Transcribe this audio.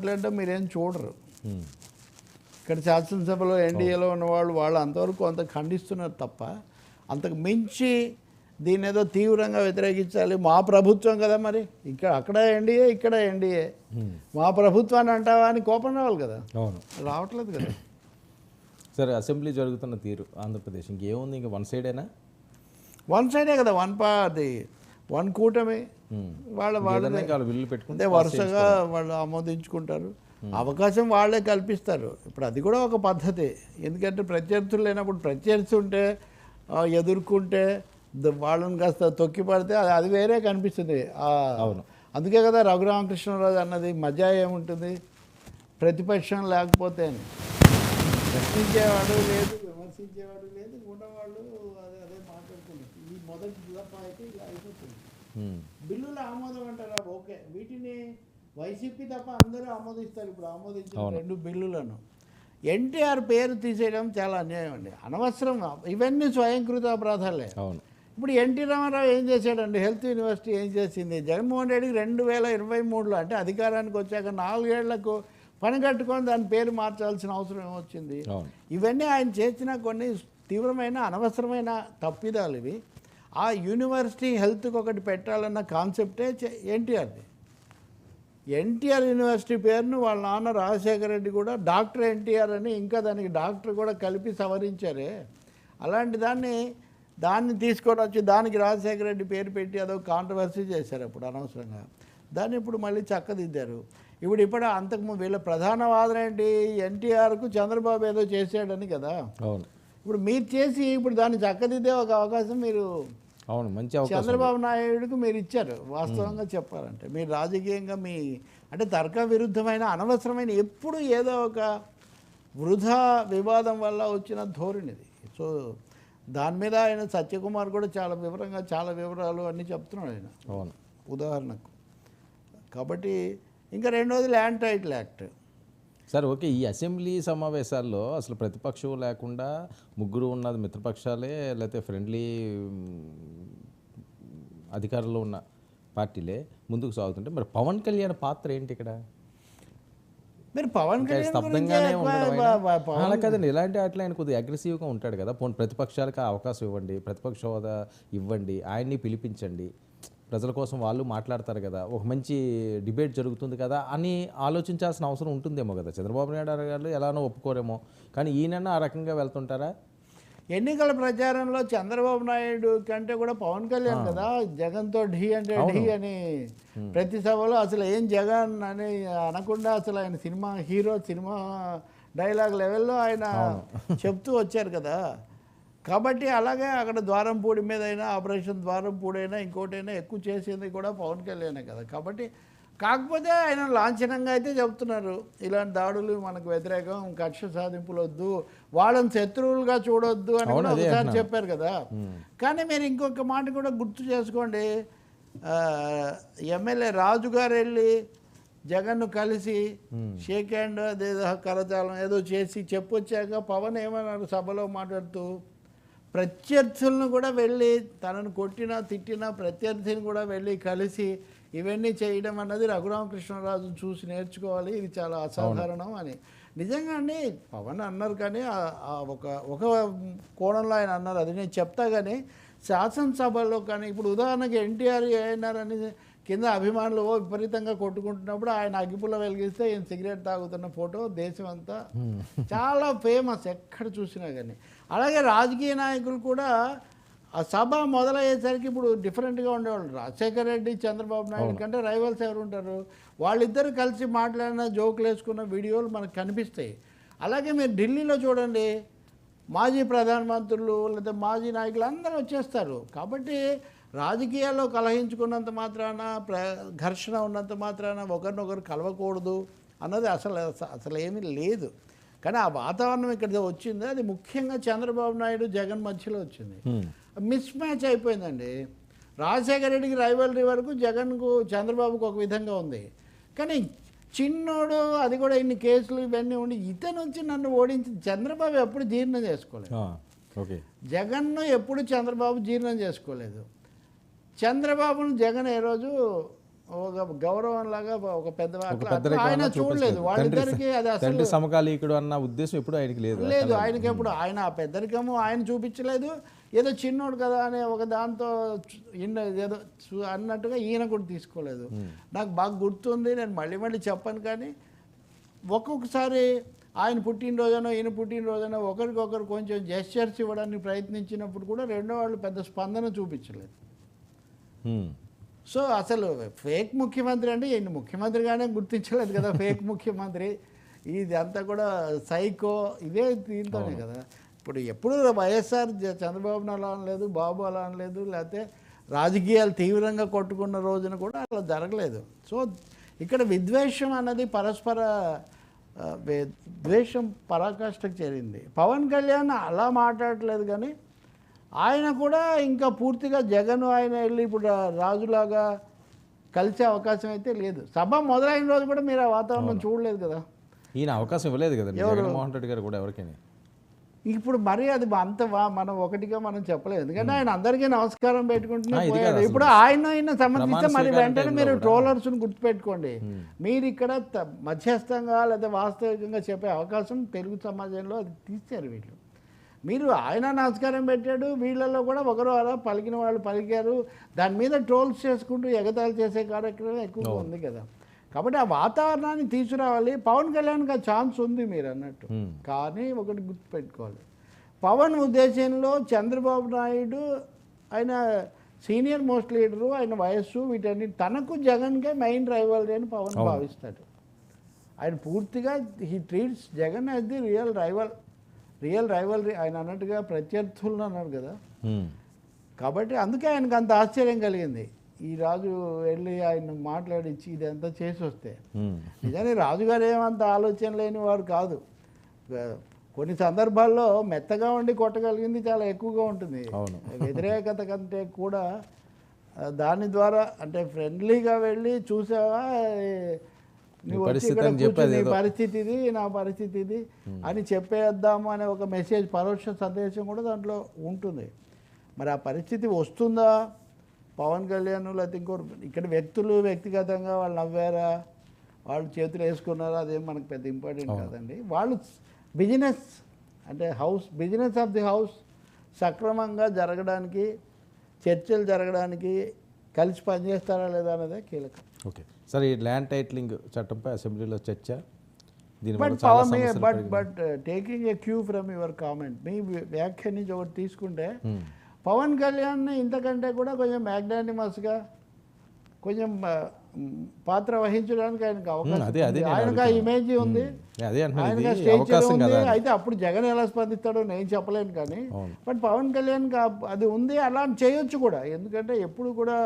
మాట్లాడడం మీరేం చూడరు. ఇక్కడ శాసనసభలో ఎన్డీఏలో ఉన్నవాళ్ళు వాళ్ళు అంతవరకు అంత ఖండిస్తున్నారు తప్ప అంతకు మించి దీన్ని ఏదో తీవ్రంగా వ్యతిరేకించాలి. మా ప్రభుత్వం కదా, మరి ఇక్కడ అక్కడ ఎన్డీఏ ఇక్కడ ఎన్డీఏ, మా ప్రభుత్వాన్ని అంటావా అని కోపం రావాలి కదా. అవును, రావట్లేదు కదా. సరే, అసెంబ్లీ జరుగుతున్న తీరు ఆంధ్రప్రదేశ్ ఇంకేముంది, ఇంకా వన్ సైడేనా? వన్ సైడే కదా, వన్ కూటమి. వాళ్ళ బిల్లు పెట్టుకుంటే వరుసగా వాళ్ళు ఆమోదించుకుంటారు. అవకాశం వాళ్ళే కల్పిస్తారు. ఇప్పుడు అది కూడా ఒక పద్ధతి. ఎందుకంటే ప్రత్యర్థులు లేనప్పుడు ప్రత్యర్థి ఉంటే ఎదుర్కొంటే వాళ్ళని కాస్త తొక్కి పడితే అది వేరే కనిపిస్తుంది. అవును, అందుకే కదా రఘురామకృష్ణరాజు అన్నది మజా ఏముంటుంది ప్రతిపక్షం లేకపోతే అని. ప్రశ్నించేవాడు లేదు, విమర్శించేవాడు లేదు, ఉన్నవాళ్ళు అదే మాట్లాడుతున్నారు. ఈ మొదటి దఫా అయితే ఇలా అయిపోతుంది. బిల్లుల ఆమోదం అంటారా, ఓకే, వీటిని వైసీపీ తప్ప అందరూ ఆమోదిస్తారు. ఇప్పుడు ఆమోదించిన 2 బిల్లులను ఎన్టీఆర్ పేరు తీసేయడం చాలా అన్యాయం అండి, అనవసరం. ఇవన్నీ స్వయంకృత అపరాధాలే. అవును, ఇప్పుడు ఎన్టీ రామారావు ఏం చేశాడండి, హెల్త్ యూనివర్సిటీ ఏం చేసింది, జగన్మోహన్ రెడ్డికి 2023లో అంటే అధికారానికి వచ్చాక 4 ఏళ్లకు పని కట్టుకొని దాని పేరు మార్చాల్సిన అవసరం ఏమొచ్చింది. ఇవన్నీ ఆయన చేసిన కొన్ని తీవ్రమైన అనవసరమైన తప్పిదాలు ఇవి. ఆ యూనివర్సిటీ హెల్త్కి ఒకటి పెట్టాలన్న కాన్సెప్టే ఎన్టీఆర్ది. ఎన్టీఆర్ యూనివర్సిటీ పేరును వాళ్ళ నాన్న రాజశేఖర రెడ్డి కూడా డాక్టర్ ఎన్టీఆర్ అని ఇంకా దానికి డాక్టర్ కూడా కలిపి సవరించారే. అలాంటి దాన్ని తీసుకొని వచ్చి దానికి రాజశేఖర రెడ్డి పేరు పెట్టి అదో కాంట్రవర్సీ చేశారు అప్పుడు అనవసరంగా. దాన్ని ఇప్పుడు మళ్ళీ చక్కదిద్దారు. ఇప్పుడు అంతకు వీళ్ళ ప్రధాన వాదన ఏంటి, ఎన్టీఆర్కు చంద్రబాబు ఏదో చేశాడని కదా. అవును, ఇప్పుడు మీరు చేసి ఇప్పుడు దాన్ని చక్కదిద్దే ఒక అవకాశం మీరు మంచి చంద్రబాబు నాయుడుకు మీరు ఇచ్చారు. వాస్తవంగా చెప్పాలంటే మీరు రాజకీయంగా అంటే తర్క విరుద్ధమైన అనవసరమైన ఎప్పుడు ఏదో ఒక వృధా వివాదం వల్ల వచ్చిన ధోరణిది. సో దాని మీద ఆయన సత్యకుమార్ కూడా చాలా వివరాలు అన్నీ చెప్తున్నాడు ఆయన. అవును, ఉదాహరణకు. కాబట్టి ఇంకా రెండోది land title act. Sir, okay, ఈ అసెంబ్లీ సమావేశాల్లో అసలు ప్రతిపక్షం లేకుండా ముగ్గురు ఉన్నది మిత్రపక్షాలే, లేకపోతే ఫ్రెండ్లీ అధికారంలో ఉన్న పార్టీలే ముందుకు సాగుతుంటే మరి పవన్ కళ్యాణ్ పాత్ర ఏంటి ఇక్కడ? మీరు పవన్ కళ్యాణ్ స్తబ్దంగానే ఉండడం అలా కదండి. ఇలాంటి అట్లా ఆయన కొద్దిగా అగ్రెసివ్గా ఉంటాడు కదా. ప్రతిపక్షాలకు అవకాశం ఇవ్వండి, ప్రతిపక్ష హోదా ఇవ్వండి, ఆయన్ని పిలిపించండి, ప్రజల కోసం వాళ్ళు మాట్లాడతారు కదా, ఒక మంచి డిబేట్ జరుగుతుంది కదా అని ఆలోచించాల్సిన అవసరం ఉంటుందేమో కదా. చంద్రబాబు నాయుడు గారు ఎలానో ఒప్పుకోరేమో, కానీ ఈయనన్నా ఆ రకంగా వెళ్తుంటారా? ఎన్నికల ప్రచారంలో చంద్రబాబు నాయుడు కంటే కూడా పవన్ కళ్యాణ్ కదా జగన్తో ఢీ అంటే ఢీ అని ప్రతి సభలో అసలు ఏం జగన్ అని అనకుండా అసలు ఆయన సినిమా డైలాగ్ లెవెల్లో ఆయన చెప్తూ వచ్చారు కదా. కాబట్టి అలాగే అక్కడ ద్వారంపూడి మీద అయినా ఆపరేషన్ ద్వారంపూడి అయినా ఇంకోటైనా ఎక్కువ చేసింది కూడా పవన్ కళ్యాణే కదా. కాబట్టి కాకపోతే ఆయన లాంఛనంగా అయితే చెప్తున్నారు ఇలాంటి దాడులు మనకు వ్యతిరేకం, కక్ష సాధింపులు వద్దు, వాళ్ళని శత్రువులుగా చూడొద్దు అని కూడా ఒకసారి చెప్పారు కదా. కానీ మీరు ఇంకొక మాట కూడా గుర్తు చేసుకోండి, ఎమ్మెల్యే రాజు గారు వెళ్ళి జగన్ను కలిసి షేక్ హ్యాండ్ అదేదో కరచాలం ఏదో చేసి చెప్పొచ్చాక పవన్ ఏమన్నారు సభలో మాట్లాడుతూ, ప్రత్యర్థులను కూడా వెళ్ళి తనను కొట్టినా తిట్టినా ప్రత్యర్థిని కూడా వెళ్ళి కలిసి ఇవన్నీ చేయడం అన్నది రఘురామకృష్ణరాజు చూసి నేర్చుకోవాలి, ఇది చాలా అసాధారణం అని. నిజంగా అండి పవన్ అన్నారు, కానీ ఒక కోణంలో ఆయన అన్నారు, అది నేను చెప్తా. కానీ శాసనసభలో కానీ ఇప్పుడు ఉదాహరణకి ఎన్టీఆర్ అయినారని కింద అభిమానులు విపరీతంగా కొట్టుకుంటున్నప్పుడు ఆయన అగ్గిపుల్ల వెలిగిస్తే ఈయన సిగరెట్ తాగుతున్న ఫోటో దేశం అంతా చాలా ఫేమస్ ఎక్కడ చూసినా కానీ. అలాగే రాజకీయ నాయకులు కూడా ఆ సభ మొదలయ్యేసరికి ఇప్పుడు డిఫరెంట్గా ఉండేవాళ్ళు. రాజశేఖర రెడ్డి చంద్రబాబు నాయుడు కంటే రైవల్స్ ఎవరు ఉంటారు, వాళ్ళిద్దరు కలిసి మాట్లాడిన జోకులు వేసుకున్న వీడియోలు మనకు కనిపిస్తాయి. అలాగే మీరు ఢిల్లీలో చూడండి, మాజీ ప్రధానమంత్రులు లేదా మాజీ నాయకులు అందరూ వచ్చేస్తారు. కాబట్టి రాజకీయాల్లో కలహించుకున్నంత మాత్రాన ఘర్షణ ఉన్నంత మాత్రాన ఒకరినొకరు కలవకూడదు అన్నది అసలు ఏమీ లేదు. కానీ ఆ వాతావరణం ఇక్కడ వచ్చింది, అది ముఖ్యంగా చంద్రబాబు నాయుడు జగన్ మధ్యలో వచ్చింది. మిస్ మ్యాచ్ అయిపోయిందండి. రాజశేఖర రెడ్డికి రైవలరీ వరకు జగన్కు చంద్రబాబుకు ఒక విధంగా ఉంది, కానీ చిన్నోడు అది కూడా ఇన్ని కేసులు ఇవన్నీ ఉండి ఇతను వచ్చి నన్ను ఓడించి చంద్రబాబు ఎప్పుడు జీర్ణం చేసుకోలేదు. జగన్ను ఎప్పుడు చంద్రబాబు జీర్ణం చేసుకోలేదు. చంద్రబాబును జగన్ ఏ రోజు ఒక గౌరవం లాగా ఒక పెద్ద ఆయన చూడలేదు వాళ్ళిద్దరికి, అది అసలు తండ్రి సమకాలీకుడు అన్న ఉద్దేశం ఎప్పుడు ఆయనకి లేదు. లేదు ఆయనకి ఎప్పుడు. ఆయన ఆ పెద్దరికము ఆయన చూపించలేదు, ఏదో చిన్నోడు కదా అనే ఒక దాంతో ఏదో అన్నట్టుగా ఈయన కూడా తీసుకోలేదు. నాకు బాగా గుర్తుంది, నేను మళ్ళీ మళ్ళీ చెప్పను, కానీ ఒక్కొక్కసారి ఆయన పుట్టినరోజనో ఈయన పుట్టినరోజనో ఒకరికొకరు కొంచెం జెస్చర్స్ ఇవ్వడానికి ప్రయత్నించినప్పుడు కూడా రెండో వాళ్ళు పెద్ద స్పందన చూపించలేదు. సో అసలు ఫేక్ ముఖ్యమంత్రి అంటే ఈయన ముఖ్యమంత్రిగానే గుర్తించలేదు కదా, ఫేక్ ముఖ్యమంత్రి. ఇది అంతా కూడా సైకో, ఇదే దీంతోనే కదా. ఇప్పుడు ఎప్పుడు వైఎస్ఆర్ చంద్రబాబును అలా అనలేదు, బాబు అలా అనలేదు, లేకపోతే రాజకీయాలు తీవ్రంగా కొట్టుకున్న రోజున కూడా అలా జరగలేదు. సో ఇక్కడ విద్వేషం అన్నది పరస్పర ద్వేషం పరాకాష్ఠకు చేరింది. పవన్ కళ్యాణ్ అలా మాట్లాడట్లేదు, కానీ ఆయన కూడా ఇంకా పూర్తిగా జగన్ ఆయన వెళ్ళి ఇప్పుడు రాజులాగా కలిసే అవకాశం అయితే లేదు. సభ మొదలైన రోజు కూడా మీరు ఆ వాతావరణం చూడలేదు కదా. ఈయన అవకాశం ఇవ్వలేదు కదా జగన్మోహన్ రెడ్డి గారు కూడా ఎవరికైనా. ఇప్పుడు మరి అది అంత మనం ఒకటిగా మనం చెప్పలేదు, ఎందుకంటే ఆయన అందరికీ నమస్కారం పెట్టుకుంటూనే పోయాడు. ఇప్పుడు ఆయన సంబంధిస్తే మరి వెంటనే మీరు ట్రోలర్స్ని గుర్తుపెట్టుకోండి. మీరు ఇక్కడ మధ్యస్థంగా లేదా వాస్తవికంగా చెప్పే అవకాశం తెలుగు సమాజంలో అది తీశారు వీళ్ళు. మీరు ఆయన నమస్కారం పెట్టాడు, వీళ్ళల్లో కూడా ఒకరు అలా పలికిన వాళ్ళు పలికారు, దాని మీద ట్రోల్స్ చేసుకుంటూ ఎగతాళి చేసే కార్యక్రమం ఎక్కువగా ఉంది కదా. కాబట్టి ఆ వాతావరణాన్ని తీసుకురావాలి. పవన్ కళ్యాణ్కి ఆ ఛాన్స్ ఉంది మీరు అన్నట్టు, కానీ ఒకటి గుర్తుపెట్టుకోవాలి, పవన్ ఉద్దేశంలో చంద్రబాబు నాయుడు ఆయన సీనియర్ మోస్ట్ లీడరు, ఆయన వయస్సు వీటన్ని తనకు జగన్కే మెయిన్ రైవల్రీ అని పవన్ భావిస్తాడు. ఆయన పూర్తిగా he treats Jagan as the real rivalry. ఆయన అన్నట్టుగా ప్రత్యర్థులను అన్నాడు కదా. కాబట్టి అందుకే ఆయనకు అంత ఆశ్చర్యం కలిగింది. ఈ రాజు వెళ్ళి ఆయన మాట్లాడించి ఇదంతా చేసి వస్తే, నిజానికి రాజుగారు ఏమంత ఆలోచన లేని వారు కాదు. కొన్ని సందర్భాల్లో మెత్తగా ఉండి కొట్టగలిగింది చాలా ఎక్కువగా ఉంటుంది. వ్యతిరేకత కంటే కూడా దాని ద్వారా అంటే ఫ్రెండ్లీగా వెళ్ళి చూసావా నువ్వు వచ్చి ఇక్కడ కూర్చుని నీ పరిస్థితి ఇది, నా పరిస్థితి ఇది అని చెప్పేద్దాము అనే ఒక మెసేజ్, పరోక్ష సందేశం కూడా దాంట్లో ఉంటుంది. మరి ఆ పరిస్థితి వస్తుందా పవన్ కళ్యాణ్ లేకపోతే ఇంకోరు ఇక్కడ వ్యక్తులు వ్యక్తిగతంగా వాళ్ళు నవ్వారా, వాళ్ళు చేతులు వేసుకున్నారా, అదేం మనకు పెద్ద ఇంపార్టెంట్ కాదండి. వాళ్ళు బిజినెస్ అంటే బిజినెస్ ఆఫ్ ది హౌస్ సక్రమంగా జరగడానికి, చర్చలు జరగడానికి కలిసి పనిచేస్తారా లేదా అనేదే కీలకం. ఓకే సార్, ఈ ల్యాండ్ టైటిలింగ్ చట్టంపై అసెంబ్లీలో చర్చ. But taking a cue from your comment, మీ వ్యాఖ్య నుంచి ఒకటి తీసుకుంటే పవన్ కళ్యాణ్ ఇంతకంటే కూడా కొంచెం మ్యాగ్నానిమస్గా కొంచెం పాత్ర వహించడానికి ఆయనకు అవకాశం, ఆయనకు ఆ ఇమేజ్ ఉంది, ఆయనకు ఆ స్టేచర్ ఉంది. అయితే అప్పుడు జగన్ ఎలా స్పందిస్తాడో నేను చెప్పలేను, కానీ బట్ పవన్ కళ్యాణ్కి అది ఉంది, అలా చేయొచ్చు కూడా. ఎందుకంటే ఎప్పుడు కూడా